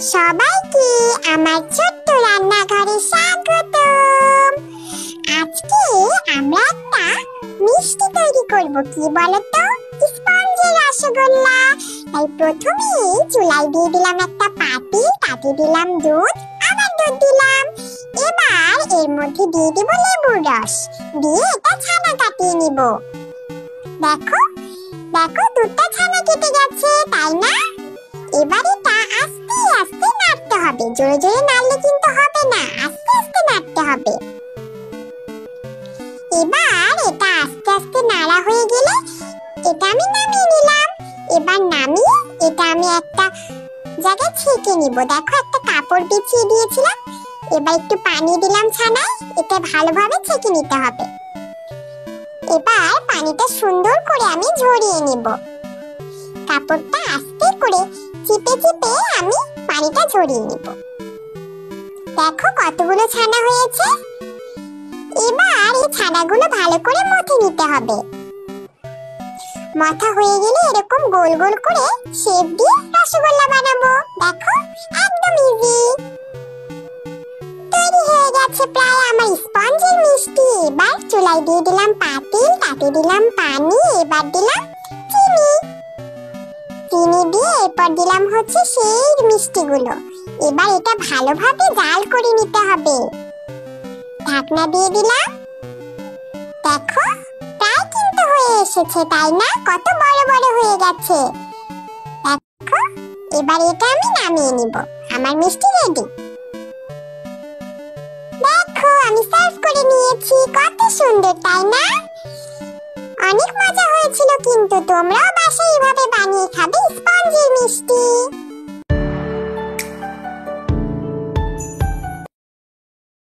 সবাইকে আমার ছোট্ট রান্নাঘরে স্বাগতম। আজকে আমরা একটা মিষ্টি তৈরি করব। কি বলতো? স্পঞ্জের রসগোল্লা। তাই প্রথমে চুলায় দিয়ে দিলাম একটা পাতি, তাতে দিলাম দুধ, আবার দুধ দিলাম। এবার এর মধ্যে দিয়ে দেব লেবুর রস, দিয়ে এটা ছানা কাটিয়ে নিব। দেখো দেখো দুধটা ছানা কেটে গেছে, তাই না? এবার এটা আস্তে আস্তে নাড়তে হবে, জোরে জোরে নাড়লে কিন্তু হবে না, আস্তে আস্তে নাড়তে হবে। এবার এটা আস্তে আস্তে নাড়া হয়ে গেলে এটা আমি নামিয়ে নিলাম। এবার নামিয়ে এটা আমি একটা জায়গায় ছেঁকে নিব। দেখো একটা কাপড় বিছিয়ে দিয়েছিলাম। এবার একটু পানি দিলাম ছানায়, এটা ভালোভাবে ছেঁকে নিতে হবে। এবার পানিটা সুন্দর করে আমি ঝরিয়ে নিব। কাপড়টা আস্তে করে চিপে চিপে আমি পানিটা ঝরিয়ে নিব। দেখো কতগুলো ছানা হয়েছে। এবার এই ছানাগুলো ভালো করে মথে নিতে হবে। মাথা হয়ে গেলে এরকম গোল গোল করে শেপ দিয়ে রসগোল্লা বানাবো। দেখো একদম ইজি। তৈরি হয়ে গেছে প্রায় আমার স্পঞ্জের মিষ্টি। এবার চুলায় দিয়ে দিলাম পাতিল, তাতে দিলাম পানি, এবার দিলাম চিনি। চিনি দিয়ে এরপর দিলাম হচ্ছে সেই মিষ্টিগুলো। এবার এটা ভালোভাবে জাল করে নিতে হবে। ঢাকনা দিয়ে দিলাম। দেখো প্রায় কিন্তু হয়ে এসেছে, তাই না? কত বড় বড় হয়ে গেছে। দেখো এবার এটা আমি নামিয়ে নিব। আমার মিষ্টি রেডি। দেখো আমি সার্ভ করে নিয়েছি। কত সুন্দর, তাই না? অনেক মজা হয়েছিল, কিন্তু তোমরাও বাসায় এভাবে বানিয়ে খাবে।